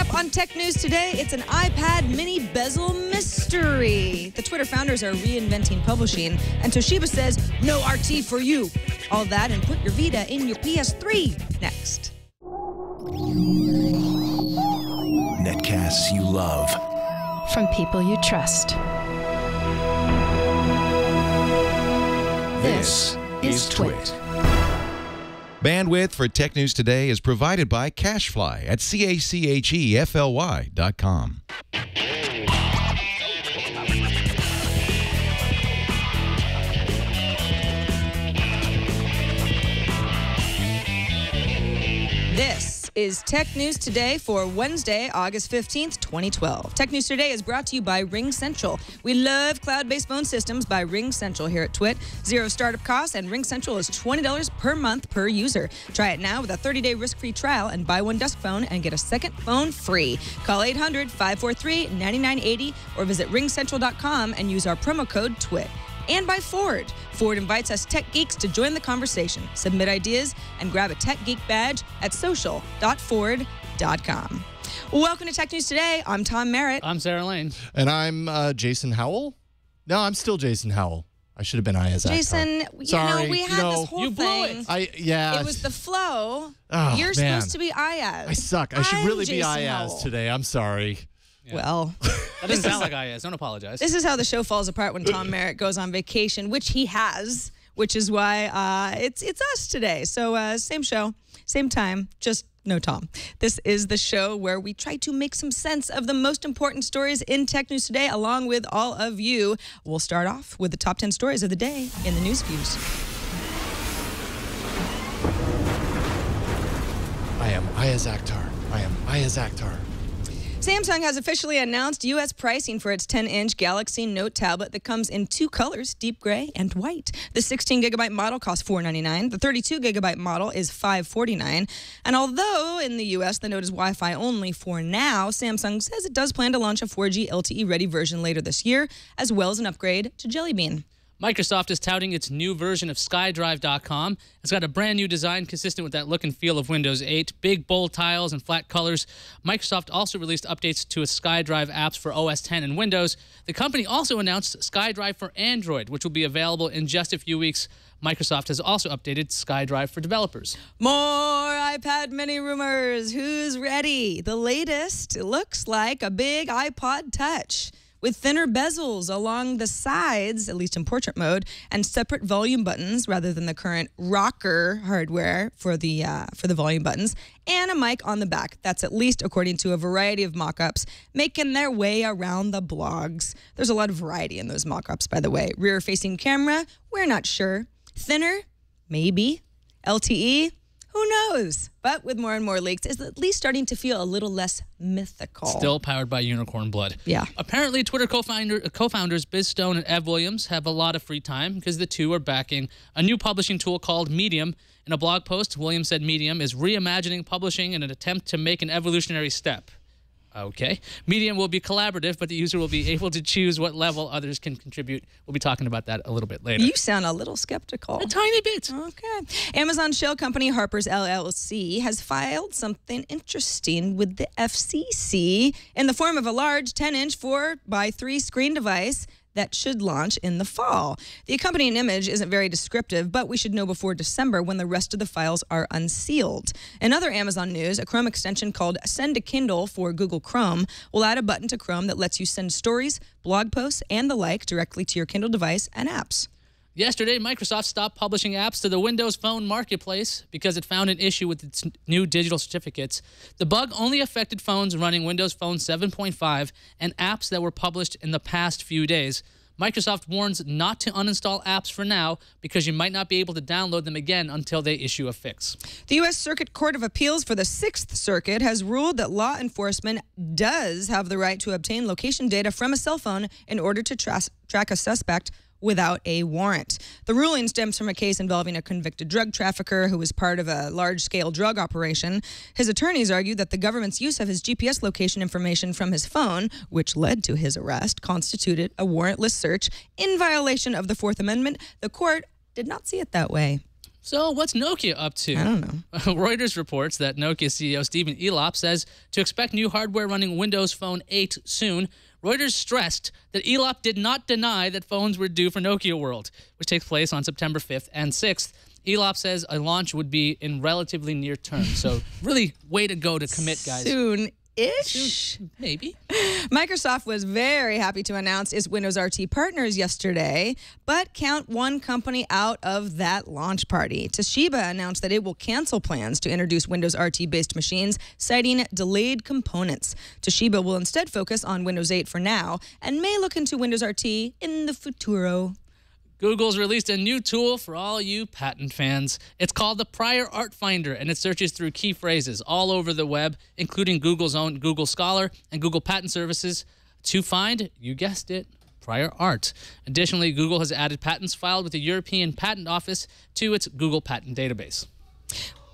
up on Tech News today, it's an iPad mini bezel mystery. The Twitter founders are reinventing publishing, and Toshiba says, no RT for you. All that and put your Vita in your PS3 next. Netcasts you love. From people you trust. This is TWiT. Bandwidth for Tech News Today is provided by Cachefly at CACHEFLY.com. This is Tech News Today for Wednesday, August 15th, 2012. Tech News Today is brought to you by Ring Central. We love cloud-based phone systems by Ring Central here at TWiT. Zero startup costs, and Ring Central is $20 per month per user. Try it now with a 30-day risk-free trial and buy one desk phone and get a second phone free. Call 800-543-9980 or visit ringcentral.com and use our promo code TWiT. And by Ford. Ford invites us tech geeks to join the conversation. Submit ideas and grab a Tech Geek badge at social.ford.com. Welcome to Tech News Today. I'm Tom Merritt. I'm Sarah Lane. And I'm Jason Howell. No, I'm still Jason Howell. I should have been Iyaz. Jason, Sorry, we had this whole thing. It was the flow. Oh, You're supposed to be Iyaz. I suck. I should really be Jason Iyaz Howell. today. I'm sorry. Yeah. Well, that doesn't sound like Iyaz. Don't apologize. This is how the show falls apart when Tom Merritt goes on vacation, which he has, which is why it's us today. So same show, same time, just no Tom. This is the show where we try to make some sense of the most important stories in Tech News Today, along with all of you. We'll start off with the top 10 stories of the day in the news views. I am Iyaz Akhtar. Samsung has officially announced U.S. pricing for its 10-inch Galaxy Note tablet that comes in two colors, deep gray and white. The 16GB model costs $499. The 32GB model is $549. And although in the U.S. the Note is Wi-Fi only for now, Samsung says it does plan to launch a 4G LTE-ready version later this year, as well as an upgrade to Jelly Bean. Microsoft is touting its new version of SkyDrive.com. It's got a brand new design consistent with that look and feel of Windows 8, big, bold tiles and flat colors. Microsoft also released updates to its SkyDrive apps for OS X and Windows. The company also announced SkyDrive for Android, which will be available in just a few weeks. Microsoft has also updated SkyDrive for developers. More iPad mini rumors. Who's ready? The latest, it looks like a big iPod Touch, with thinner bezels along the sides, at least in portrait mode, and separate volume buttons rather than the current rocker hardware for the volume buttons, and a mic on the back. That's at least according to a variety of mock-ups making their way around the blogs. There's a lot of variety in those mock-ups, by the way. Rear-facing camera, we're not sure. Thinner, maybe. LTE, who knows? But with more and more leaks, it's at least starting to feel a little less mythical. Still powered by unicorn blood. Yeah. Apparently, Twitter co-founders Biz Stone and Ev Williams have a lot of free time because the two are backing a new publishing tool called Medium. In a blog post, Williams said Medium is reimagining publishing in an attempt to make an evolutionary step. Okay. Medium will be collaborative, but the user will be able to choose what level others can contribute. We'll be talking about that a little bit later. You sound a little skeptical. A tiny bit. Okay. Amazon shell company Harper's LLC has filed something interesting with the FCC in the form of a large 10-inch 4x3 screen device that should launch in the fall. The accompanying image isn't very descriptive, but we should know before December when the rest of the files are unsealed. In other Amazon news, a Chrome extension called Send to Kindle for Google Chrome will add a button to Chrome that lets you send stories, blog posts, and the like directly to your Kindle device and apps. Yesterday, Microsoft stopped publishing apps to the Windows Phone marketplace because it found an issue with its new digital certificates. The bug only affected phones running Windows Phone 7.5 and apps that were published in the past few days. Microsoft warns not to uninstall apps for now because you might not be able to download them again until they issue a fix. The U.S. Circuit Court of Appeals for the Sixth Circuit has ruled that law enforcement does have the right to obtain location data from a cell phone in order to track a suspect without a warrant. The ruling stems from a case involving a convicted drug trafficker who was part of a large-scale drug operation. His attorneys argued that the government's use of his GPS location information from his phone, which led to his arrest, constituted a warrantless search in violation of the Fourth Amendment. The court did not see it that way. So what's Nokia up to? I don't know. Reuters reports that Nokia CEO Stephen Elop says to expect new hardware running Windows Phone 8 soon. Reuters stressed that Elop did not deny that phones were due for Nokia World, which takes place on September 5th and 6th. Elop says a launch would be in relatively near term. So really, way to go to commit, guys. Soon-ish? Maybe. Microsoft was very happy to announce its Windows RT partners yesterday, but count one company out of that launch party. Toshiba announced that it will cancel plans to introduce Windows RT-based machines, citing delayed components. Toshiba will instead focus on Windows 8 for now and may look into Windows RT in the futuro. Google's released a new tool for all you patent fans. It's called the Prior Art Finder, and it searches through key phrases all over the web, including Google's own Google Scholar and Google Patent Services, to find, you guessed it, prior art. Additionally, Google has added patents filed with the European Patent Office to its Google Patent Database.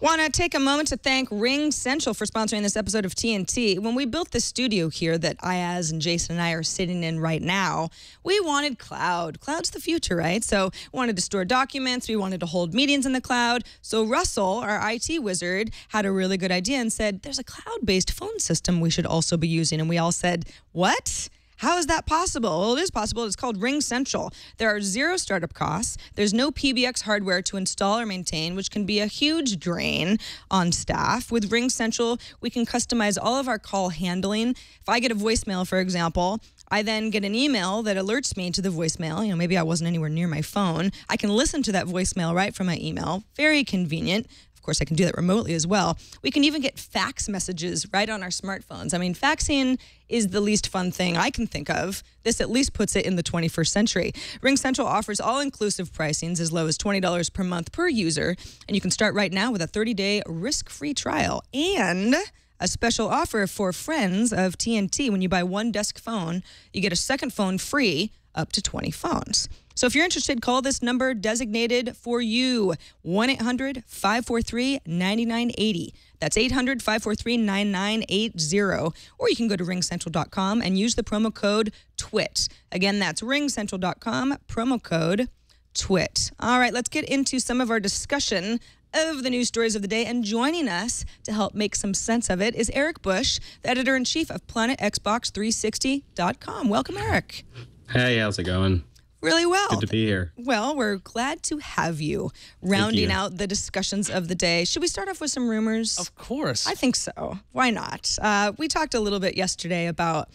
Want to take a moment to thank Ring Central for sponsoring this episode of TNT. When we built the studio here that Iyaz and Jason and I are sitting in right now, we wanted cloud. Cloud's the future, right? So we wanted to store documents. We wanted to hold meetings in the cloud. So Russell, our IT wizard, had a really good idea and said, there's a cloud-based phone system we should also be using. And we all said, what? How is that possible? Well, it is possible. It's called Ring Central. There are zero startup costs. There's no PBX hardware to install or maintain, which can be a huge drain on staff. With Ring Central, we can customize all of our call handling. If I get a voicemail, for example, I then get an email that alerts me to the voicemail. Maybe I wasn't anywhere near my phone. I can listen to that voicemail right from my email. Very convenient. Of course, I can do that remotely as well. We can even get fax messages right on our smartphones. I mean, faxing is the least fun thing I can think of. This at least puts it in the 21st century. Ring Central offers all-inclusive pricings as low as $20 per month per user, and you can start right now with a 30-day risk-free trial. And a special offer for friends of TNT. When you buy one desk phone, you get a second phone free up to 20 phones. So if you're interested, call this number designated for you, 1-800-543-9980. That's 800-543-9980. Or you can go to ringcentral.com and use the promo code TWiT. Again, that's ringcentral.com, promo code TWiT. All right, let's get into some of our discussion of the news stories of the day. And joining us to help make some sense of it is Eric Bush, the editor-in-chief of PlanetXbox360.com. Welcome, Eric. Hey, how's it going? Really well. Good to be here. Well, we're glad to have you rounding out the discussions of the day. Should we start off with some rumors? Of course. I think so. Why not? We talked a little bit yesterday about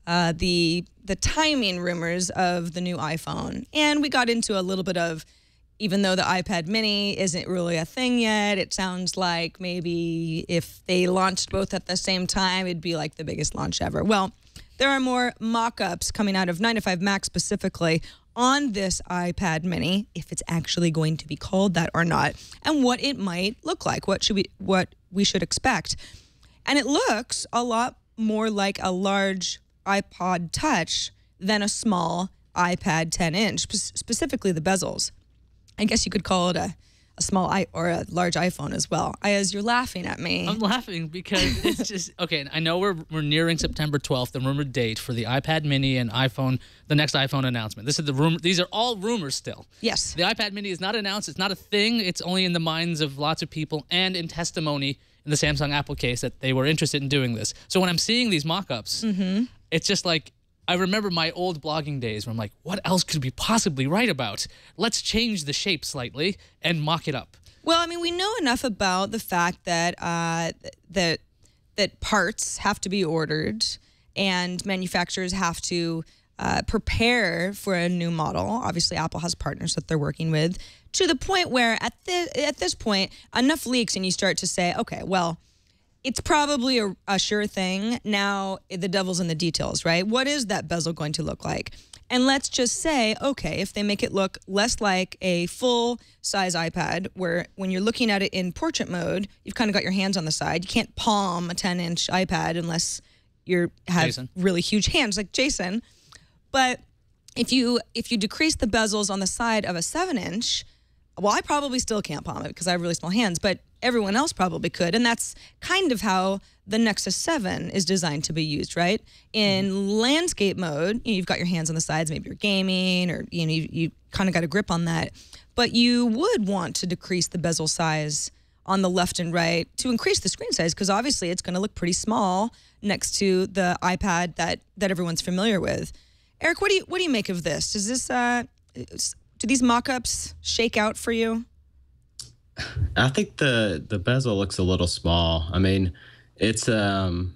the timing rumors of the new iPhone, and we got into a little bit of, even though the iPad mini isn't really a thing yet, it sounds like maybe if they launched both at the same time, it'd be like the biggest launch ever. Well, there are more mock-ups coming out of 9to5Mac specifically on this iPad mini, if it's actually going to be called that or not, and what it might look like, what we should expect. And it looks a lot more like a large iPod Touch than a small iPad 10-inch, specifically the bezels. I guess you could call it a small or a large iPhone as well. Iyaz, you're laughing at me. I'm laughing because it's just, okay, I know we're nearing September 12th, the rumored date for the iPad mini and iPhone, the next iPhone announcement. This is the rumor. These are all rumors still. Yes. The iPad mini is not announced. It's not a thing. It's only in the minds of lots of people and in testimony in the Samsung Apple case that they were interested in doing this. So when I'm seeing these mock-ups, it's just like, I remember my old blogging days where I'm like, what else could we possibly write about? Let's change the shape slightly and mock it up. Well, I mean, we know enough about the fact that that parts have to be ordered and manufacturers have to prepare for a new model. Obviously, Apple has partners that they're working with, to the point where at this point, enough leaks and you start to say, okay, well, it's probably a sure thing. Now, the devil's in the details, right? What is that bezel going to look like? And let's just say, okay, if they make it look less like a full-size iPad, where when you're looking at it in portrait mode, you've kind of got your hands on the side. You can't palm a 10-inch iPad unless you have really huge hands like Jason. But if you decrease the bezels on the side of a 7-inch, well, I probably still can't palm it because I have really small hands, but everyone else probably could. And that's kind of how the Nexus 7 is designed to be used, right? In landscape mode, you've got your hands on the sides, maybe you're gaming or you kind of got a grip on that. but you would want to decrease the bezel size on the left and right to increase the screen size, because obviously it's going to look pretty small next to the iPad that everyone's familiar with. Eric, what do you make of this? Does this do these mock-ups shake out for you? I think the bezel looks a little small. I mean, it's Apple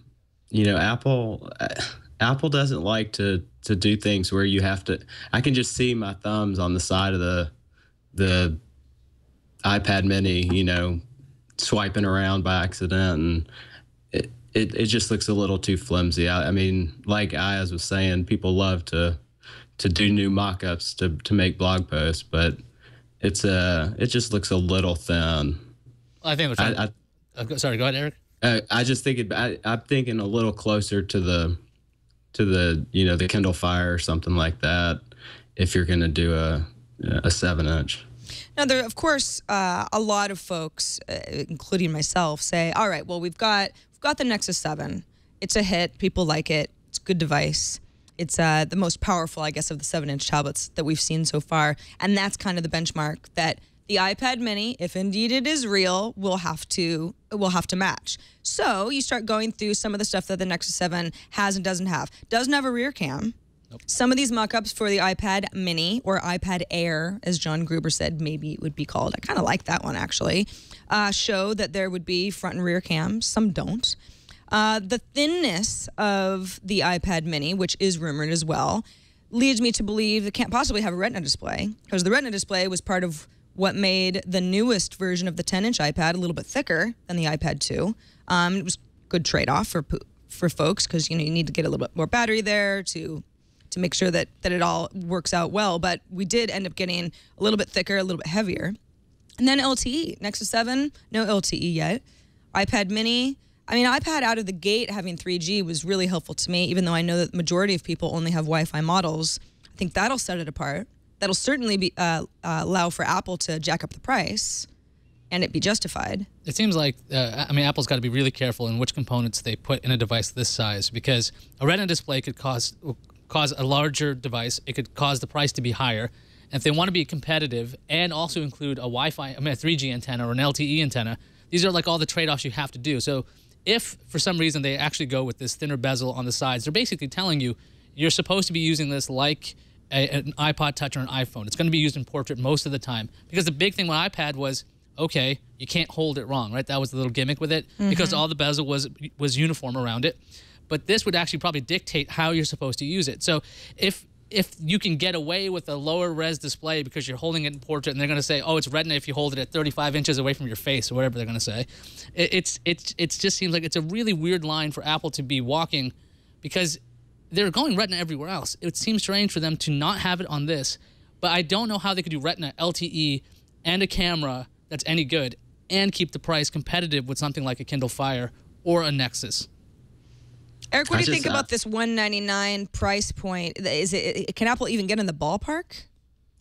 doesn't like to do things where you have to. I can just see my thumbs on the side of the iPad Mini, swiping around by accident, and it just looks a little too flimsy. I mean, like Iyaz was saying, people love to do new mock-ups to make blog posts, but it just looks a little thin. I think sorry, go ahead, Eric. I just think I'm thinking a little closer to the the Kindle Fire or something like that, if you're going to do a 7-inch. Now, there, of course, a lot of folks, including myself, say, all right, well, we've got the Nexus 7. It's a hit. People like it. It's a good device. It's the most powerful, I guess, of the 7-inch tablets that we've seen so far. And that's kind of the benchmark that the iPad Mini, if indeed it is real, will have to match. So you start going through some of the stuff that the Nexus 7 has and doesn't have. Doesn't have a rear cam. Nope. Some of these mock-ups for the iPad Mini, or iPad Air, as John Gruber said, maybe it would be called. I kind of like that one, actually, show that there would be front and rear cams. Some don't. The thinness of the iPad Mini, which is rumored as well, leads me to believe it can't possibly have a Retina display, because the Retina display was part of what made the newest version of the 10-inch iPad a little bit thicker than the iPad 2. It was a good trade-off for folks, because you need to get a little bit more battery there to make sure that it all works out well. But we did end up getting a little bit thicker, a little bit heavier. And then LTE. Nexus 7, no LTE yet. iPad Mini. I mean, iPad out of the gate having 3G was really helpful to me, even though I know that the majority of people only have Wi-Fi models. I think that'll set it apart. That'll certainly be allow for Apple to jack up the price and it be justified. It seems like, Apple's got to be really careful in which components they put in a device this size, because a Retina display could cause a larger device. It could cause the price to be higher. And if they want to be competitive and also include a Wi-Fi, a 3G antenna or an LTE antenna, these are like all the trade-offs you have to do. So if for some reason they actually go with this thinner bezel on the sides, they're basically telling you you're supposed to be using this like an iPod Touch or an iPhone. It's going to be used in portrait most of the time. Because the big thing with iPad was, okay, you can't hold it wrong, right? That was the little gimmick with it, because all the bezel was uniform around it. But this would actually probably dictate how you're supposed to use it. So if you can get away with a lower res display because you're holding it in portrait, and they're going to say, oh, it's Retina if you hold it at 35 inches away from your face, or whatever they're going to say, it just seems like it's a really weird line for Apple to be walking, because they're going Retina everywhere else. It seems strange for them to not have it on this, but I don't know how they could do Retina, LTE, and a camera that's any good, and keep the price competitive with something like a Kindle Fire or a Nexus. Eric, what do you think about this $199 price point? Can Apple even get in the ballpark?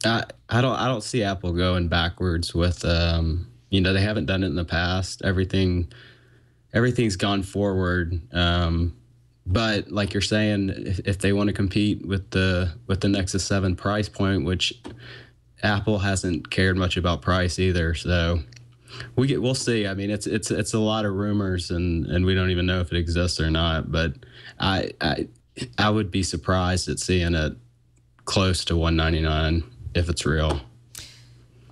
I don't see Apple going backwards with they haven't done it in the past. Everything's gone forward. But like you're saying, if they want to compete with the Nexus 7 price point, which Apple hasn't cared much about price either, so we'll see. I mean, it's a lot of rumors, and we don't even know if it exists or not. But I would be surprised at seeing it close to $199 if it's real.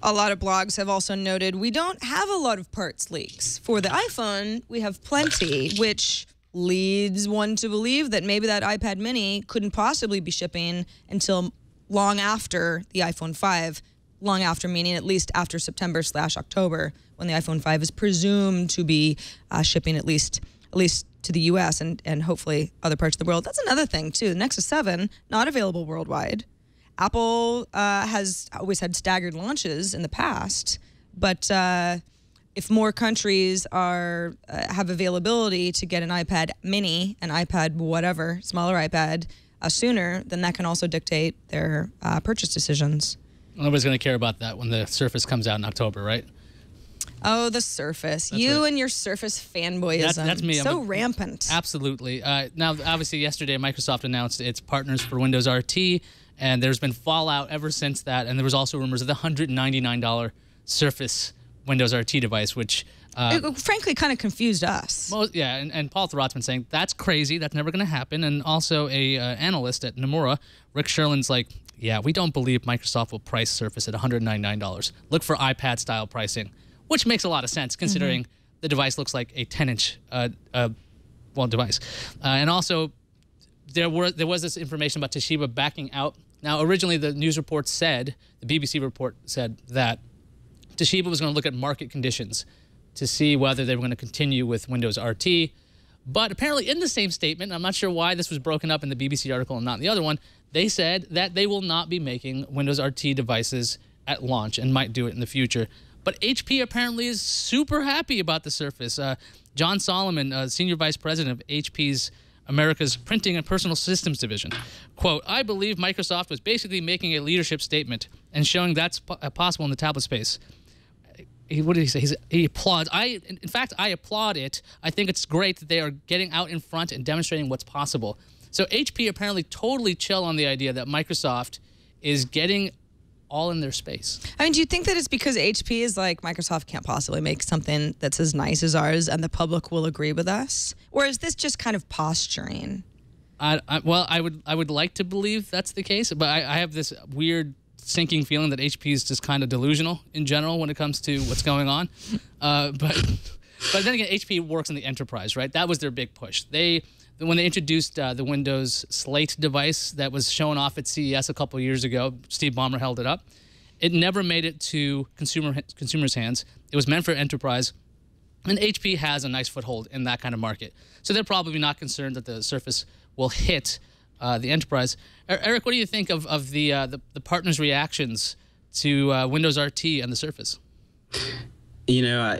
A lot of blogs have also noted we don't have a lot of parts leaks. For the iPhone, we have plenty, which leads one to believe that maybe that iPad Mini couldn't possibly be shipping until long after the iPhone 5. Long after, meaning at least after September/October, when the iPhone 5 is presumed to be shipping at least to the U.S. and hopefully other parts of the world. That's another thing, too. The Nexus 7, not available worldwide. Apple has always had staggered launches in the past, but if more countries have availability to get an iPad Mini, an iPad whatever, smaller iPad, sooner, then that can also dictate their purchase decisions. Nobody's going to care about that when the Surface comes out in October, right? Oh, the Surface. That's you right. and your Surface fanboyism. That's me. So rampant. Absolutely. Now, obviously, yesterday Microsoft announced its partners for Windows RT, and there's been fallout ever since that. And there was also rumors of the $199 Surface Windows RT device, which it frankly kind of confused us. and Paul Thurrott's been saying that's crazy. That's never going to happen. And also a analyst at Nomura, Rick Sherlin's like, yeah, we don't believe Microsoft will price Surface at $199. Look for iPad-style pricing, which makes a lot of sense considering the device looks like a 10-inch device. And also, there was this information about Toshiba backing out. Now, originally, the news report said, the BBC report said that Toshiba was going to look at market conditions to see whether they were going to continue with Windows RT. But apparently in the same statement, I'm not sure why this was broken up in the BBC article and not in the other one, they said that they will not be making Windows RT devices at launch and might do it in the future. But HP apparently is super happy about the Surface. John Solomon, Senior Vice President of HP's America's Printing and Personal Systems Division. Quote, I believe Microsoft was basically making a leadership statement and showing that's possible in the tablet space. What did he say? He applauds. In fact, I applaud it. I think it's great that they are getting out in front and demonstrating what's possible. So HP apparently totally chill on the idea that Microsoft is getting all in their space. I mean, do you think that it's because HP is like, Microsoft can't possibly make something that's as nice as ours and the public will agree with us? Or is this just kind of posturing? Well, I would like to believe that's the case, but I have this weird sinking feeling that HP is just kind of delusional in general when it comes to what's going on. But then again, HP works in the enterprise, right? That was their big push. When they introduced the Windows Slate device that was shown off at CES a couple years ago, Steve Ballmer held it up. It never made it to consumers' hands. It was meant for enterprise, and HP has a nice foothold in that kind of market. So they're probably not concerned that the Surface will hit the enterprise. Eric, what do you think of the partners' reactions to Windows RT and the Surface? You know,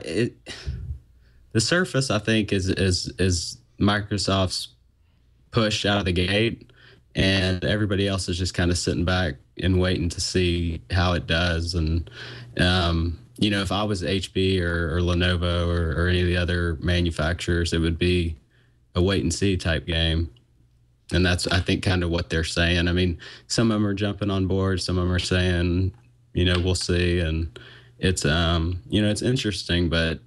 the Surface, I think, is Microsoft's push out of the gate, and everybody else is just kind of sitting back and waiting to see how it does. And you know, if I was HP or Lenovo or any of the other manufacturers, it would be a wait and see type game. And that's, I think, kind of what they're saying. I mean, some of them are jumping on board. Some of them are saying, you know, we'll see. And it's, you know, it's interesting, but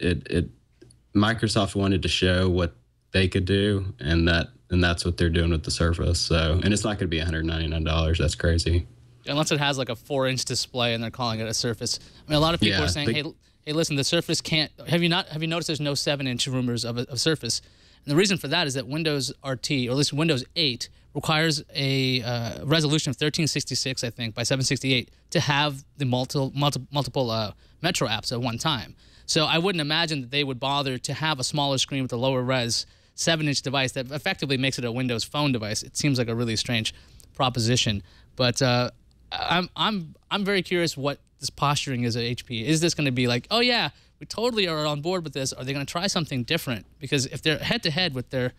Microsoft wanted to show what they could do, and that's what they're doing with the Surface. So, and it's not going to be $199. That's crazy. Unless it has like a 4-inch display and they're calling it a Surface. I mean, a lot of people are saying, hey, listen, the Surface can't. Have you noticed there's no 7-inch rumors of Surface? And the reason for that is that Windows RT, or at least Windows 8, requires a resolution of 1366, I think, by 768 to have the multiple Metro apps at one time. So I wouldn't imagine that they would bother to have a smaller screen with a lower res 7-inch device that effectively makes it a Windows Phone device. It seems like a really strange proposition. But I'm very curious what this posturing is at HP. Is this going to be like, oh yeah, we totally are on board with this? Are they going to try something different? Because if they're head-to-head with their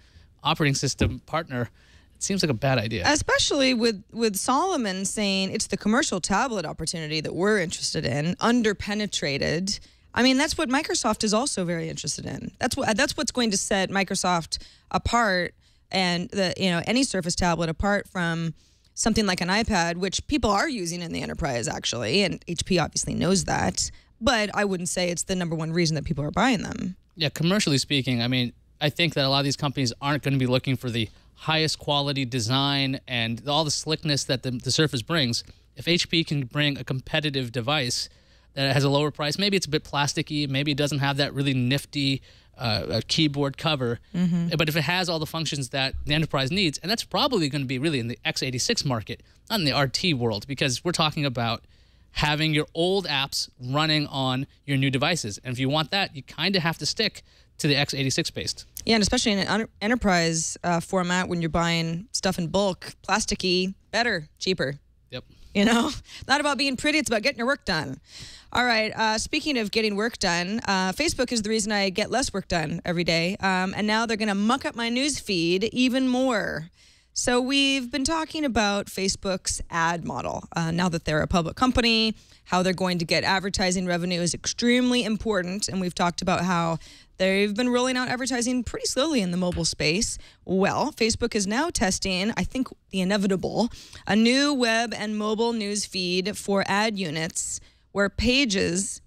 operating system partner, it seems like a bad idea. Especially with Solomon saying it's the commercial tablet opportunity that we're interested in, underpenetrated. I mean, that's what Microsoft is also very interested in. That's what's going to set Microsoft apart, and any Surface tablet apart from something like an iPad, which people are using in the enterprise actually, and HP obviously knows that. But I wouldn't say it's the #1 reason that people are buying them. Yeah, commercially speaking, I mean, I think that a lot of these companies aren't going to be looking for the highest quality design and all the slickness that the Surface brings. If HP can bring a competitive device that has a lower price, maybe it's a bit plasticky, maybe it doesn't have that really nifty keyboard cover, but if it has all the functions that the enterprise needs, and that's probably going to be really in the x86 market, not in the RT world, because we're talking about having your old apps running on your new devices. And if you want that, you kind of have to stick to the x86 based. Yeah, and especially in an enterprise format, when you're buying stuff in bulk, plasticky, better, cheaper. Yep. You know, not about being pretty, it's about getting your work done. All right, speaking of getting work done, Facebook is the reason I get less work done every day. And now they're going to muck up my news feed even more. So we've been talking about Facebook's ad model. Now that they're a public company, how they're going to get advertising revenue is extremely important. And we've talked about how they've been rolling out advertising pretty slowly in the mobile space. Well, Facebook is now testing, I think the inevitable, a new web and mobile news feed for ad units where pages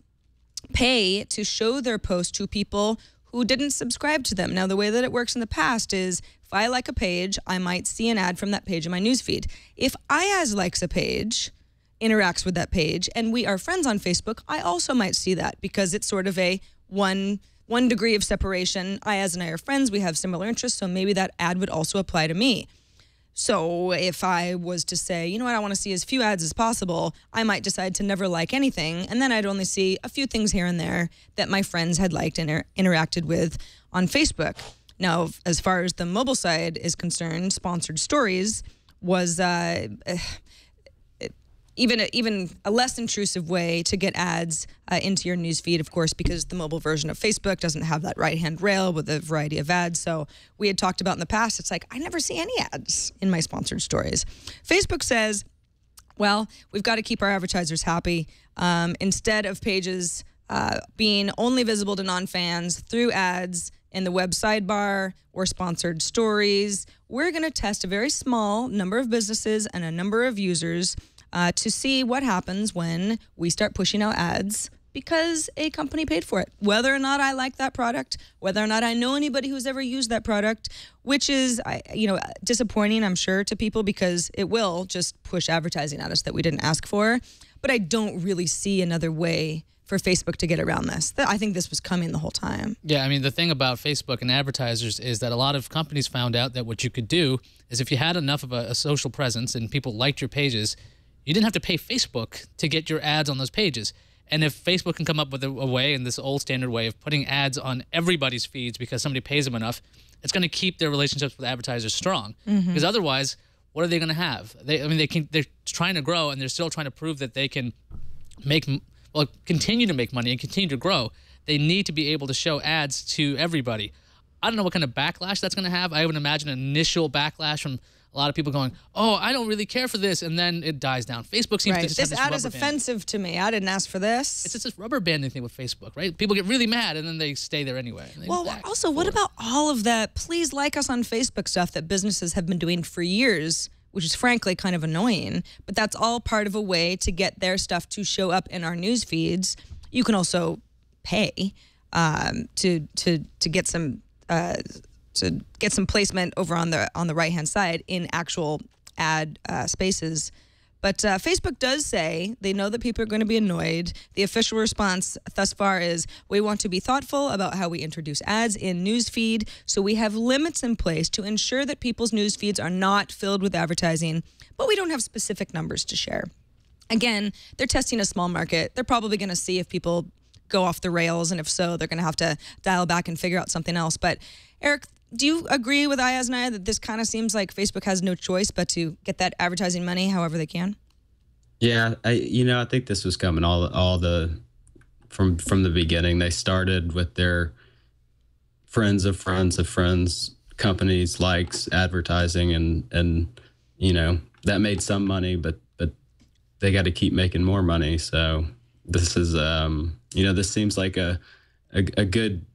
pay to show their post to people who didn't subscribe to them. Now, the way that it works in the past is if I like a page, I might see an ad from that page in my newsfeed. If Iyaz likes a page, interacts with that page, and we are friends on Facebook, I also might see that because it's sort of a one degree of separation. Iyaz and I are friends. We have similar interests, so maybe that ad would also apply to me. So if I was to say, you know what, I want to see as few ads as possible, I might decide to never like anything, and then I'd only see a few things here and there that my friends had liked and interacted with on Facebook. Now, as far as the mobile side is concerned, sponsored stories was even a less intrusive way to get ads into your newsfeed, of course, because the mobile version of Facebook doesn't have that right-hand rail with a variety of ads. So we had talked about in the past, it's like, I never see any ads in my sponsored stories. Facebook says, well, we've got to keep our advertisers happy. Instead of pages being only visible to non-fans through ads in the web sidebar or sponsored stories, we're going to test a very small number of businesses and a number of users to see what happens when we start pushing out ads because a company paid for it. Whether or not I like that product, whether or not I know anybody who's ever used that product, which is disappointing, I'm sure, to people because it will just push advertising at us that we didn't ask for. But I don't really see another way for Facebook to get around this. I think this was coming the whole time. Yeah, I mean, the thing about Facebook and advertisers is that a lot of companies found out that what you could do is if you had enough of a social presence and people liked your pages, you didn't have to pay Facebook to get your ads on those pages. And if Facebook can come up with a way, in this old standard way of putting ads on everybody's feeds because somebody pays them enough, it's going to keep their relationships with advertisers strong. Because otherwise, what are they going to have? They're trying to grow, and they're still trying to prove that they can continue to make money and continue to grow. They need to be able to show ads to everybody. I don't know what kind of backlash that's going to have. I would imagine an initial backlash from a lot of people going, oh, I don't really care for this, and then it dies down. Facebook seems to just have this ad is offensive to me. I didn't ask for this. It's just this rubber banding thing with Facebook, right? People get really mad, and then they stay there anyway. Well, also, what about all of that please like us on Facebook stuff that businesses have been doing for years, which is frankly kind of annoying, but that's all part of a way to get their stuff to show up in our news feeds. You can also pay to get some placement over on the right-hand side in actual ad spaces. But Facebook does say they know that people are going to be annoyed. The official response thus far is, we want to be thoughtful about how we introduce ads in newsfeed, so we have limits in place to ensure that people's news feeds are not filled with advertising, but we don't have specific numbers to share. Again, they're testing a small market. They're probably going to see if people go off the rails, and if so, they're going to have to dial back and figure out something else. But Eric, do you agree with Iyaz and I that this kind of seems like Facebook has no choice but to get that advertising money however they can? Yeah, I think this was coming from the beginning. They started with their friends of friends of friends companies likes advertising, and that made some money, but they got to keep making more money. So this is this seems like a good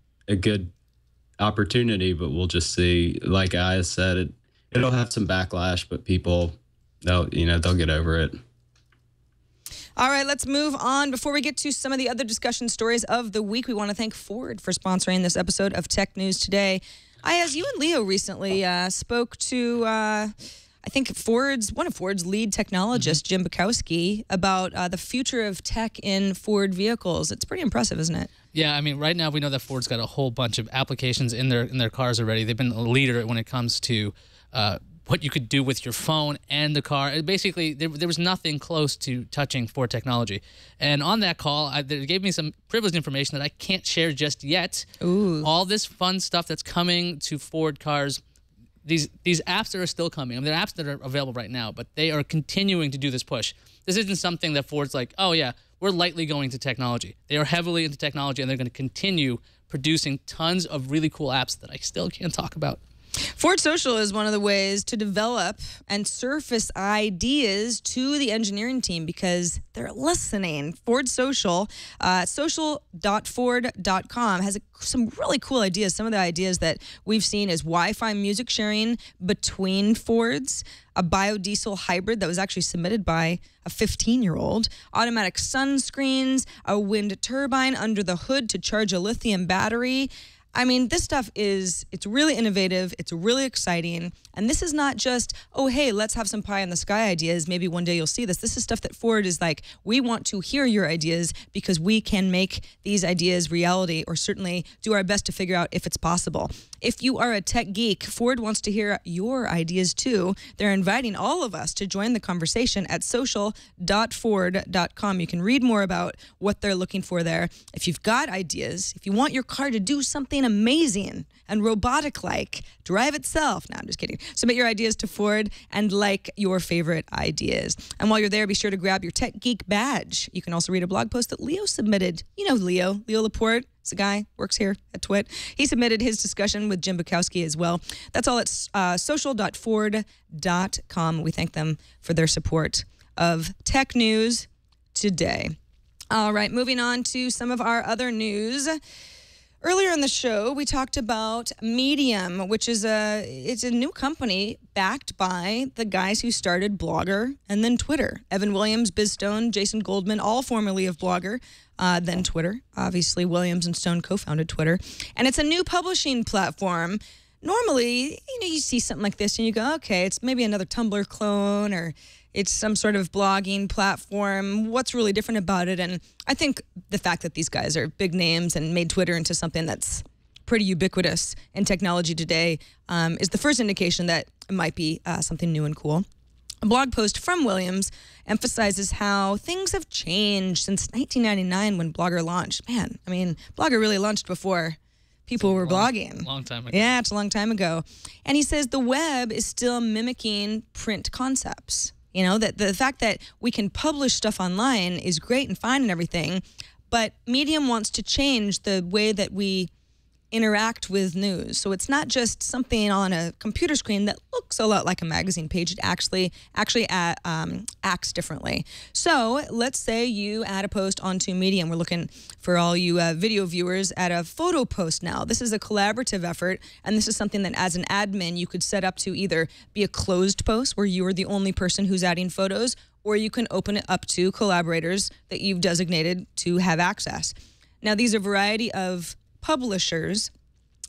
opportunity, but we'll just see. Like I said, it'll have some backlash, but people they'll get over it. All right, let's move on. Before we get to some of the other discussion stories of the week, we want to thank Ford for sponsoring this episode of Tech News Today. Iyaz, you and Leo recently spoke to I think one of Ford's lead technologists, Jim Bukowski, about the future of tech in Ford vehicles. It's pretty impressive, isn't it? Yeah, I mean, right now we know that Ford's got a whole bunch of applications in their cars already. They've been a leader when it comes to what you could do with your phone and the car. Basically, there was nothing close to touching Ford technology. And on that call, they gave me some privileged information that I can't share just yet. Ooh. All this fun stuff that's coming to Ford cars. These apps that are still coming. I mean, they're apps that are available right now, but they are continuing to do this push. This isn't something that Ford's like, oh yeah, we're lightly going to technology. They are heavily into technology, and they're going to continue producing tons of really cool apps that I still can't talk about. Ford Social is one of the ways to develop and surface ideas to the engineering team because they're listening. Ford Social, social.ford.com has some really cool ideas. Some of the ideas that we've seen is Wi-Fi music sharing between Fords, a biodiesel hybrid that was actually submitted by a 15-year-old, automatic sunscreens, a wind turbine under the hood to charge a lithium battery. I mean, this stuff it's really innovative, it's really exciting, and this is not just, oh, hey, let's have some pie in the sky ideas, maybe one day you'll see this. This is stuff that Ford is like, we want to hear your ideas because we can make these ideas reality, or certainly do our best to figure out if it's possible. If you are a tech geek, Ford wants to hear your ideas too. They're inviting all of us to join the conversation at social.ford.com. You can read more about what they're looking for there. If you've got ideas, if you want your car to do something amazing and robotic-like, drive itself. No, I'm just kidding. Submit your ideas to Ford and like your favorite ideas. And while you're there, be sure to grab your Tech Geek badge. You can also read a blog post that Leo submitted. You know Leo Laporte. It's a guy, works here at TWiT. He submitted his discussion with Jim Bukowski as well. That's all at social.ford.com. We thank them for their support of tech news today. All right, moving on to some of our other news. Earlier in the show, we talked about Medium, which is a new company backed by the guys who started Blogger and then Twitter. Evan Williams, Biz Stone, Jason Goldman, all formerly of Blogger, then Twitter. Obviously, Williams and Stone co-founded Twitter. And it's a new publishing platform. Normally, you see something like this and you go, okay, it's maybe another Tumblr clone or it's some sort of blogging platform. What's really different about it? And I think the fact that these guys are big names and made Twitter into something that's pretty ubiquitous in technology today is the first indication that it might be something new and cool. A blog post from Williams emphasizes how things have changed since 1999 when Blogger launched. Man, I mean, Blogger really launched before people were blogging. Long time ago. Yeah, it's a long time ago. And he says the web is still mimicking print concepts. You know, that the fact that we can publish stuff online is great and fine and everything, but Medium wants to change the way that we interact with news. So it's not just something on a computer screen that looks a lot like a magazine page. It actually acts differently. So let's say you add a post onto Medium. We're looking for all you video viewers at a photo post now. This is a collaborative effort, and this is something that as an admin you could set up to either be a closed post where you are the only person who's adding photos, or you can open it up to collaborators that you've designated to have access. Now, these are a variety of publishers.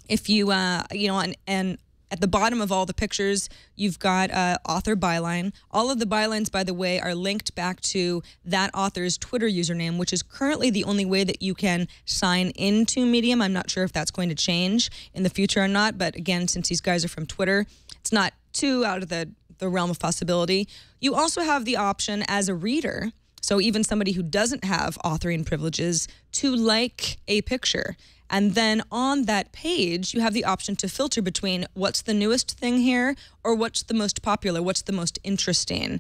If you, and at the bottom of all the pictures, you've got author byline. All of the bylines, by the way, are linked back to that author's Twitter username, which is currently the only way that you can sign into Medium. I'm not sure if that's going to change in the future or not, but again, since these guys are from Twitter, it's not too out of the realm of possibility. You also have the option as a reader, so even somebody who doesn't have authoring privileges, to like a picture. And then on that page, you have the option to filter between what's the newest thing here or what's the most popular, what's the most interesting,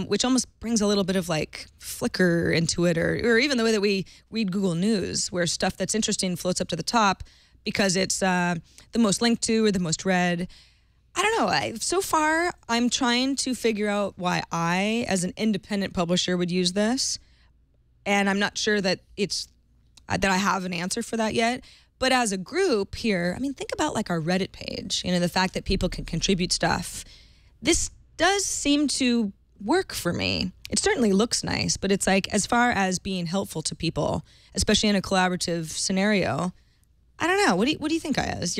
which almost brings a little bit of like Flickr into it, or even the way that we read Google News, where stuff that's interesting floats up to the top because it's the most linked to or the most read. I don't know. So far, I'm trying to figure out why I, as an independent publisher, would use this. And I'm not sure that that I have an answer for that yet. But as a group here, I mean, think about like our Reddit page, the fact that people can contribute stuff. This does seem to work for me. It certainly looks nice, but it's like, as far as being helpful to people, especially in a collaborative scenario, I don't know. What do you think, Iyaz?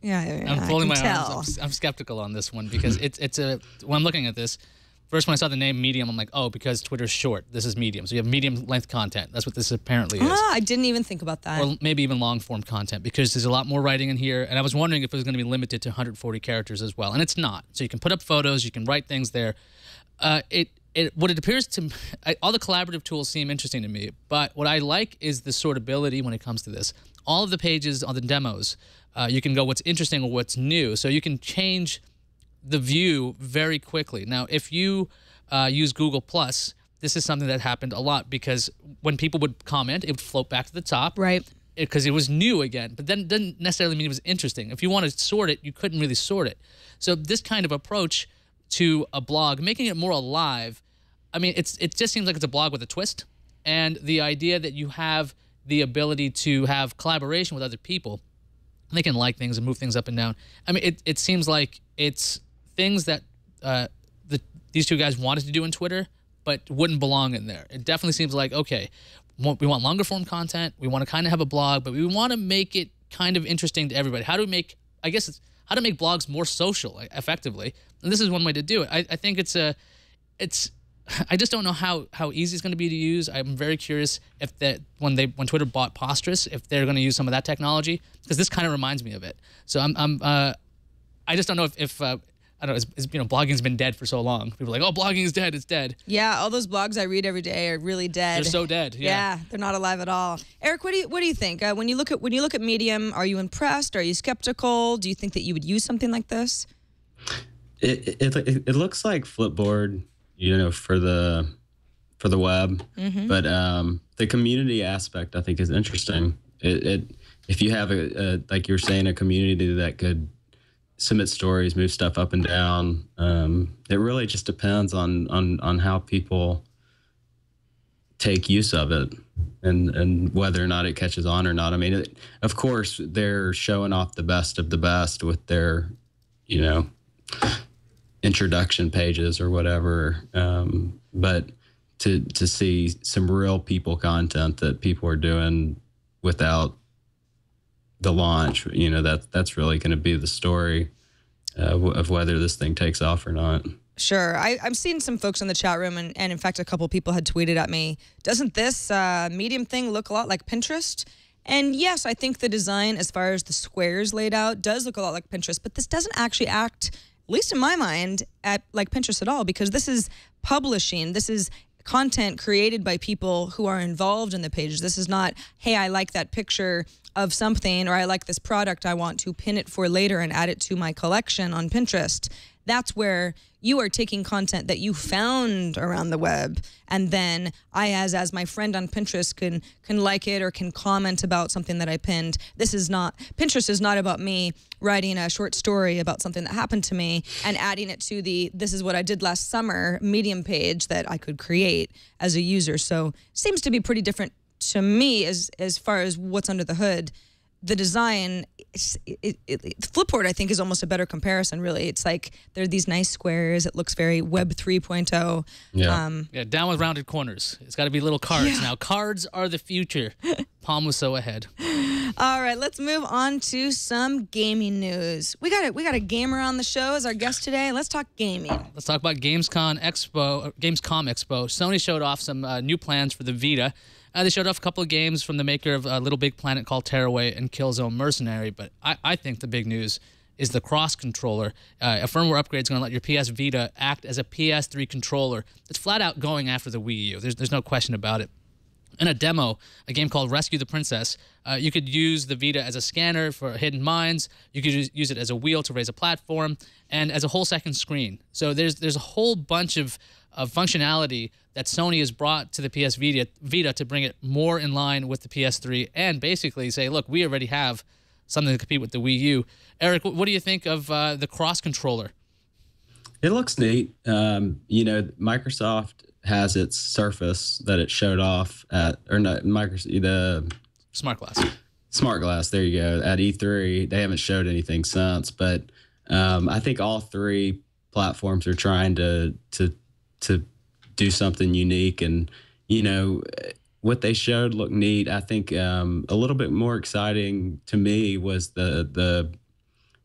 I'm folding my arms. I'm skeptical on this one because when I'm looking at this, first when I saw the name Medium, I'm like, oh, because Twitter's short. This is Medium. So you have medium length content. That's what this apparently is. I didn't even think about that. Or maybe even long form content, because there's a lot more writing in here. And I was wondering if it was going to be limited to 140 characters as well. And it's not. So you can put up photos, you can write things there. What it appears to, all the collaborative tools seem interesting to me, but what I like is the sortability when it comes to this. All of the pages on the demos, you can go what's interesting or what's new. So you can change the view very quickly. Now, if you use Google+, this is something that happened a lot because when people would comment, it would float back to the top. Right. because it was new again, but then doesn't necessarily mean it was interesting. If you want to sort it, you couldn't really sort it. So this kind of approach to a blog, making it more alive, I mean, it just seems like it's a blog with a twist. And the idea that you have the ability to have collaboration with other people, they can like things and move things up and down. I mean, it seems like it's things that these two guys wanted to do in Twitter, but wouldn't belong in there. It definitely seems like, okay, we want longer form content. We want to kind of have a blog, but we want to make it kind of interesting to everybody. How do we make, I guess it's how to make blogs more social effectively. And this is one way to do it. I think I just don't know how easy it's going to be to use. I'm very curious if when Twitter bought Posterous, if they're going to use some of that technology, because this kind of reminds me of it. So I just don't know if I don't know, blogging's been dead for so long. People are like, oh, blogging is dead. It's dead. Yeah, all those blogs I read every day are really dead. They're so dead. Yeah, they're not alive at all. Eric, what do you think? When you look at Medium, are you impressed? Are you skeptical? Do you think that you would use something like this? It looks like Flipboard, for the web, but the community aspect I think is interesting. If you have like you were saying, a community that could submit stories, move stuff up and down, it really just depends on how people take use of it and whether or not it catches on or not. I mean, of course, they're showing off the best of the best with their, introduction pages or whatever. But to see some real people content that people are doing without the launch, that's really going to be the story of whether this thing takes off or not. Sure. I'm seeing some folks in the chat room, and in fact, a couple people had tweeted at me, doesn't this Medium thing look a lot like Pinterest? And yes, I think the design, as far as the squares laid out, does look a lot like Pinterest, but this doesn't actually act, at least in my mind, like Pinterest at all, because this is publishing. This is content created by people who are involved in the pages. This is not, hey, I like that picture of something, or I like this product, I want to pin it for later and add it to my collection on Pinterest. That's where you are taking content that you found around the web, and then Iyaz, as my friend on Pinterest, can like it or can comment about something that I pinned. Pinterest is not about me writing a short story about something that happened to me and adding it to the this is what I did last summer Medium page that I could create as a user. So seems to be pretty different to me as far as what's under the hood. The design, Flipboard, I think, is almost a better comparison, really. It's like there are these nice squares. It looks very Web 3.0. Yeah, down with rounded corners. It's got to be little cards. Yeah. Now, cards are the future. Palm was so ahead. All right, let's move on to some gaming news. We got a gamer on the show as our guest today. Let's talk gaming. Let's talk about Gamescom Expo. Sony showed off some new plans for the Vita. They showed off a couple of games from the maker of Little Big Planet called Tearaway and Killzone Mercenary, but I think the big news is the cross controller. A firmware upgrade is going to let your PS Vita act as a PS3 controller. It's flat out going after the Wii U. There's no question about it. In a demo, a game called Rescue the Princess, you could use the Vita as a scanner for hidden mines. You could use it as a wheel to raise a platform, and as a whole second screen. So there's a whole bunch of functionality that Sony has brought to the PS Vita to bring it more in line with the PS3 and basically say, look, we already have something to compete with the Wii U. Eric, what do you think of the cross controller? It looks neat. Microsoft has its Surface that it showed off at, or not, the Smart Glass. Smart Glass, there you go, at E3. They haven't showed anything since, but I think all three platforms are trying to do something unique, and what they showed looked neat. I think a little bit more exciting to me was the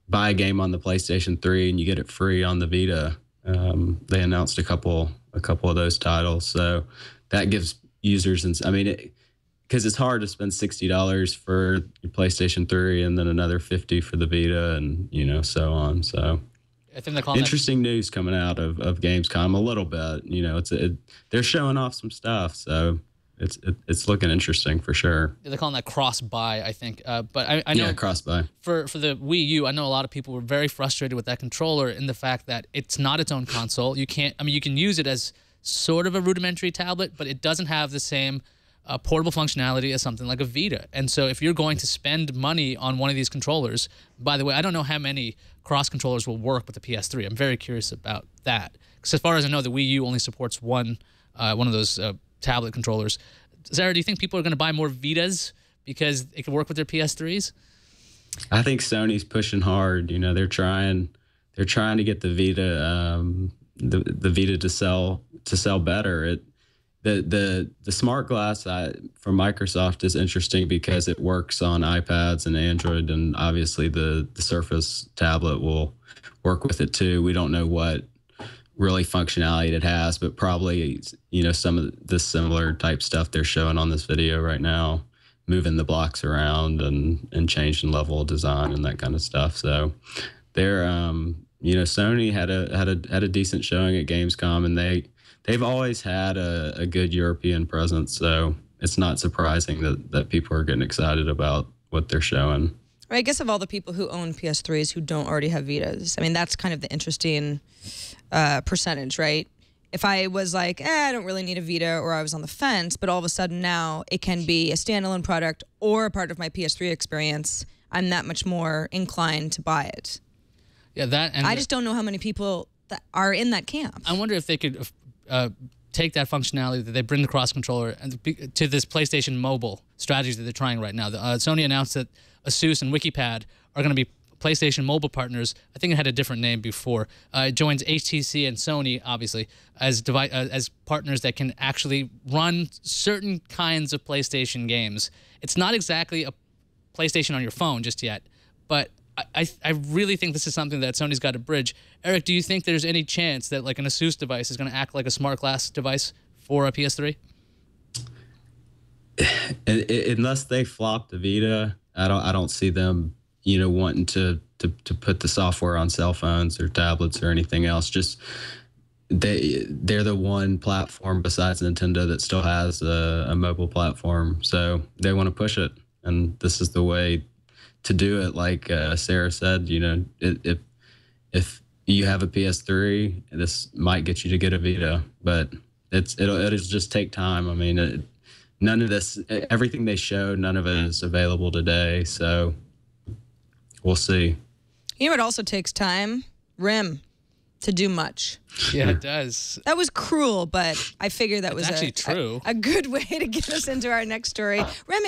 buy a game on the PlayStation 3 and you get it free on the Vita. They announced a couple of those titles, so that gives users, because it's hard to spend $60 for your PlayStation 3 and then another $50 for the Vita, and so on. So I think they call interesting news coming out of Gamescom a little bit. They're showing off some stuff, so it's looking interesting for sure. They're calling that cross buy, I think. But I know cross buy for the Wii U. I know a lot of people were very frustrated with that controller in the fact that it's not its own console. You can use it as sort of a rudimentary tablet, but it doesn't have the same portable functionality as something like a Vita. And so if you're going to spend money on one of these controllers, by the way, I don't know how many cross controllers will work with the PS3. I'm very curious about that. Because as far as I know, the Wii U only supports one of those tablet controllers. Sarah, do you think people are going to buy more Vitas because it can work with their PS3s? I think Sony's pushing hard. You know, they're trying to get the Vita, the Vita to sell better. The smart glass from Microsoft is interesting because it works on iPads and Android, and obviously the Surface tablet will work with it too. We don't know what really functionality it has, but probably, you know, some of the similar type stuff they're showing on this video right now, moving the blocks around and changing level of design and that kind of stuff. So they're you know, Sony had a decent showing at Gamescom, and they've always had a good European presence, so it's not surprising that people are getting excited about what they're showing. I guess of all the people who own PS3s who don't already have Vitas, I mean, that's kind of the interesting percentage, right? If I was like, I don't really need a Vita, or I was on the fence, but all of a sudden now it can be a standalone product or a part of my PS3 experience, I'm that much more inclined to buy it. Yeah, that. And I just don't know how many people that are in that camp. I wonder if they could take that functionality that they bring the cross controller to this PlayStation Mobile strategy that they're trying right now. Sony announced that Asus and WikiPad are going to be PlayStation Mobile partners. I think it had a different name before. It joins HTC and Sony, obviously, as partners that can actually run certain kinds of PlayStation games. It's not exactly a PlayStation on your phone just yet, but I really think this is something that Sony's got to bridge. Eric, do you think there's any chance that like an Asus device is going to act like a smart glass device for a PS3? Unless they flop the Vita, I don't see them, you know, wanting to put the software on cell phones or tablets or anything else. Just they're the one platform besides Nintendo that still has a mobile platform, so they want to push it, and this is the way to do it. Like Sarah said, you know, if you have a PS3, this might get you to get a Vita, but it'll just take time. I mean, none of this, everything they showed, none of it is available today, so we'll see. You know what also takes time? RIM to do much. Yeah, it does. That was cruel, but I figured that was actually true. A good way to get us into our next story. RIM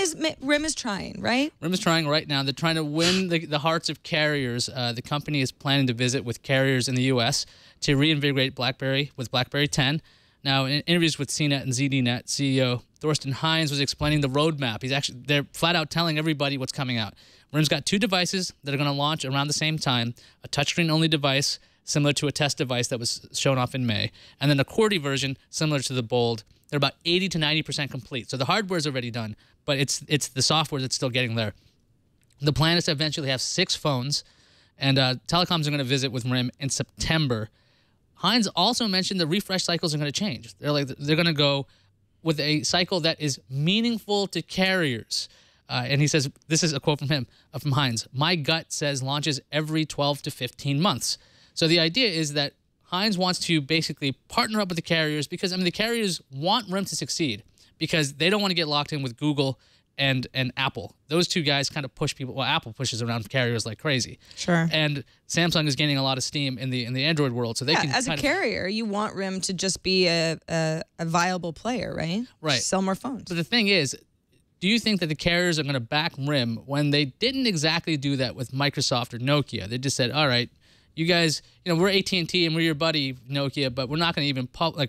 is trying, right? RIM is trying right now. They're trying to win the hearts of carriers. The company is planning to visit with carriers in the U.S. to reinvigorate BlackBerry with BlackBerry 10. Now, in interviews with CNET and ZDNet, CEO Thorsten Heinz was explaining the roadmap. They're flat out telling everybody what's coming out. RIM's got 2 devices that are going to launch around the same time, a touchscreen-only device similar to a test device that was shown off in May, and then a QWERTY version similar to the Bold. They're about 80 to 90% complete. So the hardware's already done, but it's the software that's still getting there. The plan is to eventually have 6 phones, and telecoms are going to visit with RIM in September. Heinz also mentioned the refresh cycles are going to change. They're going to go with a cycle that is meaningful to carriers. And he says, this is a quote from him, from Heinz, "My gut says launches every 12 to 15 months. So the idea is that Heinz wants to basically partner up with the carriers because, I mean, the carriers want RIM to succeed because they don't want to get locked in with Google and Apple. Those 2 guys kind of push people. Well, Apple pushes around carriers like crazy. Sure. And Samsung is gaining a lot of steam in the Android world, so they can. As a carrier, you want RIM to just be a viable player, right? Right. Sell more phones. But the thing is, do you think that the carriers are going to back RIM when they didn't exactly do that with Microsoft or Nokia? They just said, all right, you guys, you know, we're AT&T and we're your buddy Nokia, but we're not going to even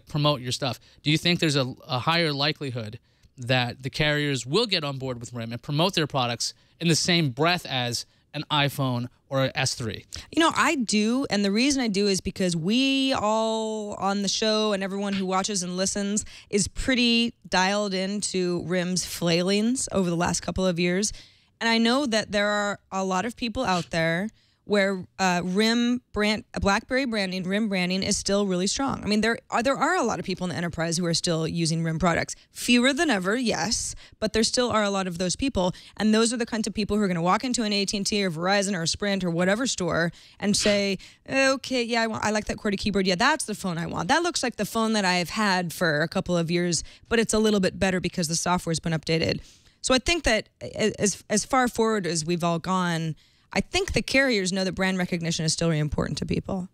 promote your stuff. Do you think there's a higher likelihood that the carriers will get on board with RIM and promote their products in the same breath as an iPhone or an S3? You know, I do, and the reason I do is because we all on the show and everyone who watches and listens is pretty dialed into RIM's flailings over the last couple of years. And I know that there are a lot of people out there where BlackBerry branding, RIM branding is still really strong. I mean, there are a lot of people in the enterprise who are still using RIM products. Fewer than ever, yes, but there still are a lot of those people, and those are the kinds of people who are going to walk into an AT&T or Verizon or Sprint or whatever store and say, okay, yeah, I like that QWERTY keyboard. Yeah, that's the phone I want. That looks like the phone that I've had for a couple of years, but it's a little bit better because the software's been updated. So I think that as far forward as we've all gone, I think the carriers know that brand recognition is still really important to people.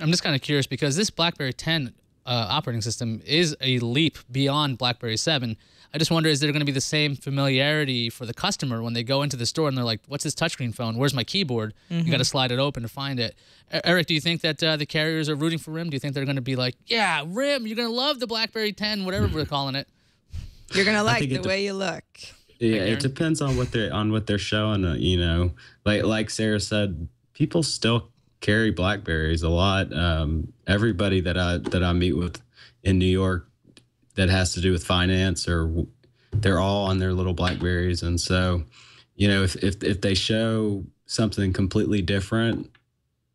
I'm just kind of curious because this BlackBerry 10 operating system is a leap beyond BlackBerry 7. I just wonder, is there going to be the same familiarity for the customer when they go into the store and they're like, what's this touchscreen phone? Where's my keyboard? You got to slide it open to find it. Eric, do you think that the carriers are rooting for RIM? Do you think they're going to be like, yeah, RIM, you're going to love the BlackBerry 10, whatever we're calling it? You're going to like the way you look. Yeah, it depends on what they're showing. You know, like Sarah said, people still carry Blackberries a lot. Everybody that I meet with in New York that has to do with finance, or they're all on their little Blackberries, and so, you know, if they show something completely different,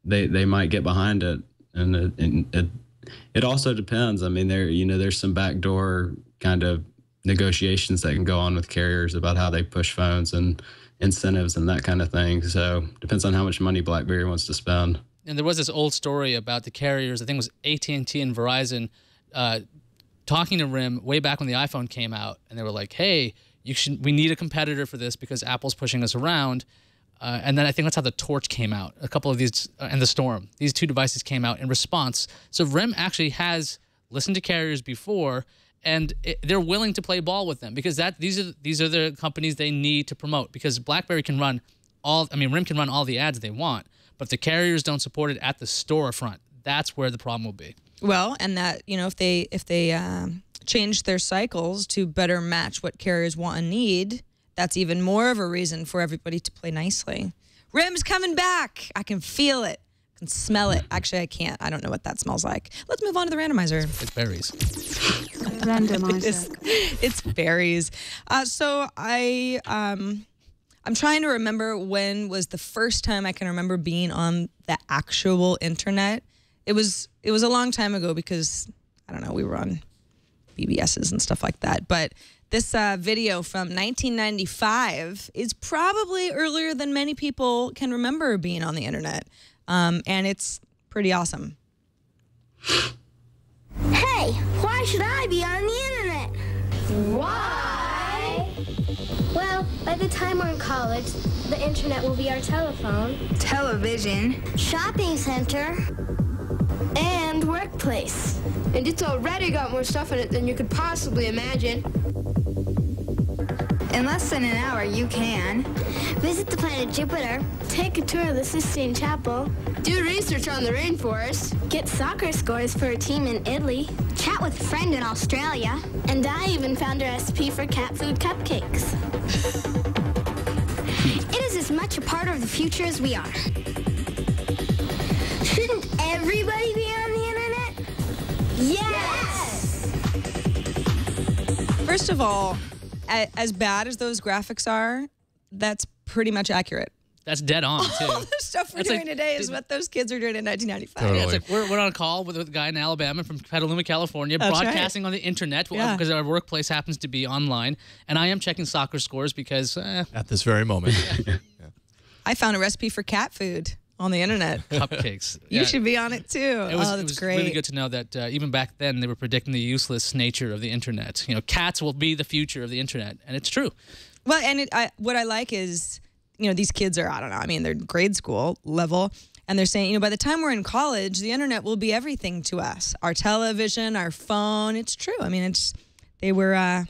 they might get behind it, and it also depends. I mean, there's some backdoor kind of negotiations that can go on with carriers about how they push phones and incentives and that kind of thing. So depends on how much money BlackBerry wants to spend. And there was this old story about the carriers, I think it was AT&T and Verizon, talking to RIM way back when the iPhone came out, and they were like, hey, we need a competitor for this because Apple's pushing us around. And then I think that's how the Torch came out, a couple of these, and the Storm. These two devices came out in response. So RIM actually has listened to carriers before, and they're willing to play ball with them because these are the companies they need to promote, because BlackBerry can run RIM can run all the ads they want, but if the carriers don't support it at the storefront, that's where the problem will be. Well, and that, you know, if they change their cycles to better match what carriers want and need, that's even more of a reason for everybody to play nicely. RIM's coming back. I can feel it. I can smell it. Actually, I can't. I don't know what that smells like. Let's move on to the randomizer. It's berries. Randomizer. It's berries. So I'm trying to remember when was the first time I can remember being on the actual internet. It was a long time ago because, I don't know, we were on BBSs and stuff like that. But this video from 1995 is probably earlier than many people can remember being on the internet. And it's pretty awesome. Hey, why should I be on the internet? Why? Well, by the time we're in college, the internet will be our telephone, television, shopping center, and workplace. And it's already got more stuff in it than you could possibly imagine. In less than an hour, you can visit the planet Jupiter, take a tour of the Sistine Chapel, do research on the rainforest, get soccer scores for a team in Italy, chat with a friend in Australia, and I even found a recipe for Catfood Cupcakes. It is as much a part of the future as we are. Shouldn't everybody be on the internet? Yes! First of all, as bad as those graphics are, that's pretty much accurate. That's dead on, too. All the stuff we're doing today is what those kids are doing in 1995. Totally. Yeah, it's like we're on a call with a guy in Alabama from Petaluma, California, That's broadcasting on the internet because our workplace happens to be online. And I am checking soccer scores because... At this very moment. I found a recipe for cat food on the internet. Cupcakes. You should be on it, too. It was great. really good to know that even back then they were predicting the useless nature of the internet. You know, cats will be the future of the internet, and it's true. Well, and what I like is, you know, these kids are, I don't know, I mean, they're grade school level, and they're saying, you know, by the time we're in college, the internet will be everything to us. Our television, our phone. It's true. I mean, they were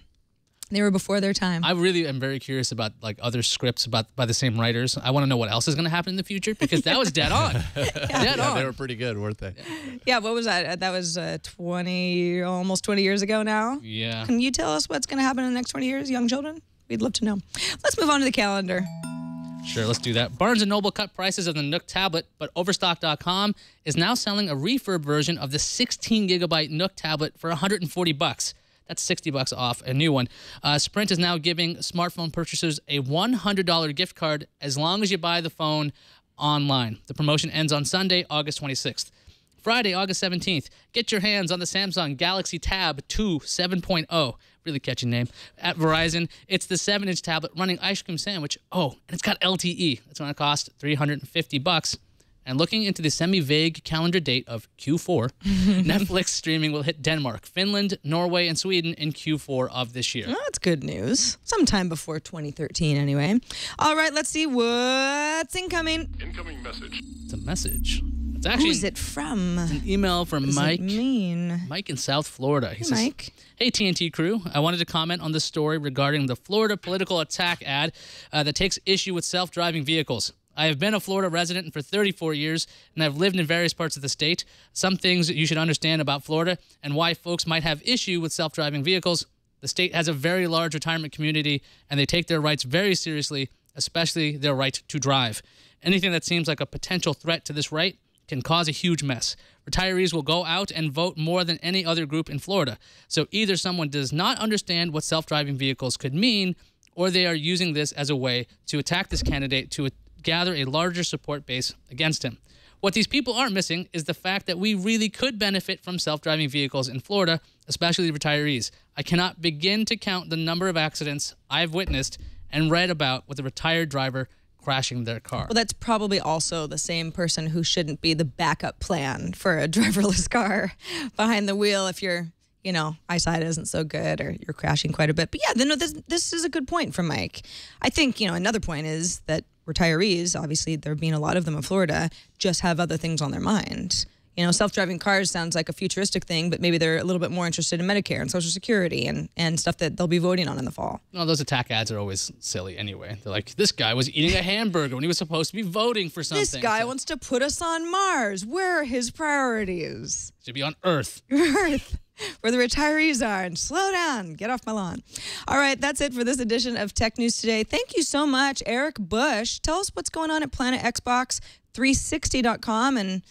before their time. I really am very curious about like other scripts by the same writers. I want to know what else is going to happen in the future because that was dead on. Dead on. They were pretty good, weren't they? Yeah, what was that? That was almost 20 years ago now. Yeah. Can you tell us what's going to happen in the next 20 years, young children? We'd love to know. Let's move on to the calendar. Sure, let's do that. Barnes & Noble cut prices of the Nook tablet, but Overstock.com is now selling a refurb version of the 16-gigabyte Nook tablet for $140. That's $60 off a new one. Sprint is now giving smartphone purchasers a $100 gift card as long as you buy the phone online. The promotion ends on Sunday, August 26th. Friday, August 17th, get your hands on the Samsung Galaxy Tab 2 7.0. Really catchy name. At Verizon, it's the 7-inch tablet running Ice Cream Sandwich. Oh, and it's got LTE. It's going to cost $350. And looking into the semi-vague calendar date of Q4, Netflix streaming will hit Denmark, Finland, Norway, and Sweden in Q4 of this year. Well, that's good news. Sometime before 2013, anyway. All right, let's see what's incoming. Incoming message. It's a message. It's actually Who's it from? an email from What does Mike. it mean? Mike in South Florida. He says, Mike. Hey, TNT crew. I wanted to comment on the story regarding the Florida political attack ad that takes issue with self-driving vehicles. I have been a Florida resident for 34 years, and I've lived in various parts of the state. Some things you should understand about Florida and why folks might have issue with self-driving vehicles. The state has a very large retirement community, and they take their rights very seriously, especially their right to drive. Anything that seems like a potential threat to this right can cause a huge mess. Retirees will go out and vote more than any other group in Florida. So either someone does not understand what self-driving vehicles could mean, or they are using this as a way to attack this candidate to gather a larger support base against him. What these people aren't missing is the fact that we really could benefit from self-driving vehicles in Florida, especially retirees. I cannot begin to count the number of accidents I've witnessed and read about with a retired driver crashing their car. Well, that's probably also the same person who shouldn't be the backup plan for a driverless car behind the wheel if your, eyesight isn't so good or you're crashing quite a bit. But yeah, this is a good point from Mike. I think, another point is that retirees, obviously there being a lot of them in Florida, just have other things on their mind. Self-driving cars sounds like a futuristic thing, but maybe they're a little bit more interested in Medicare and Social Security and stuff that they'll be voting on in the fall. No, those attack ads are always silly anyway. They're like, this guy was eating a hamburger when he was supposed to be voting for something. This guy wants to put us on Mars. Where are his priorities? Should be on Earth. Earth, where the retirees are. And slow down. Get off my lawn. All right, that's it for this edition of Tech News Today. Thank you so much, Eric Bush. Tell us what's going on at PlanetXbox360.com and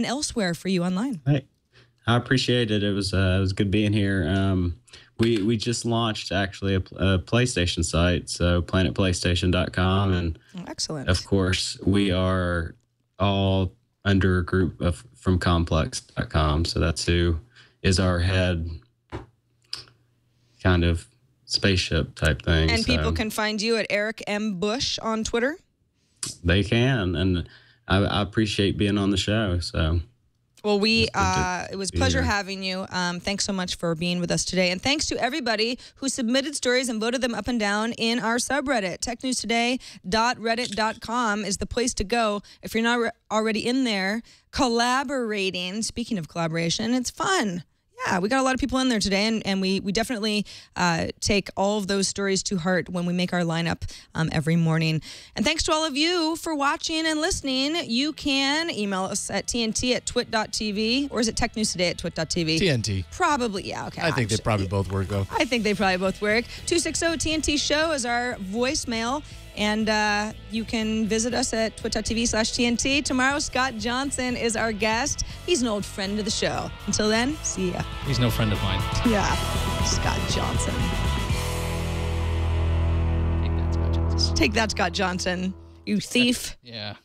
elsewhere for you online. Hey, I appreciate it. It was good being here. We just launched actually a PlayStation site, so planetplaystation.com, and excellent. Of course, we are all under a group from complex.com, so that's who is our head kind of spaceship type thing. And people can find you at Eric M. Bush on Twitter? They can, and I appreciate being on the show. So, well, it was a pleasure having you. Thanks so much for being with us today. And thanks to everybody who submitted stories and voted them up and down in our subreddit. TechNewsToday.reddit.com is the place to go if you're not already in there collaborating. Speaking of collaboration, it's fun. Yeah, we got a lot of people in there today, and we definitely take all of those stories to heart when we make our lineup every morning. And thanks to all of you for watching and listening. You can email us at tnt@twit.tv, or is it technewstoday@twit.tv? TNT. Probably, yeah, okay. I think they probably both work, though. I think they probably both work. 260-TNT-SHOW is our voicemail. And you can visit us at twit.tv/TNT. Tomorrow, Scott Johnson is our guest. He's an old friend of the show. Until then, see ya. He's no friend of mine. Yeah, Scott Johnson. Take that, Scott Johnson. You thief. Yeah.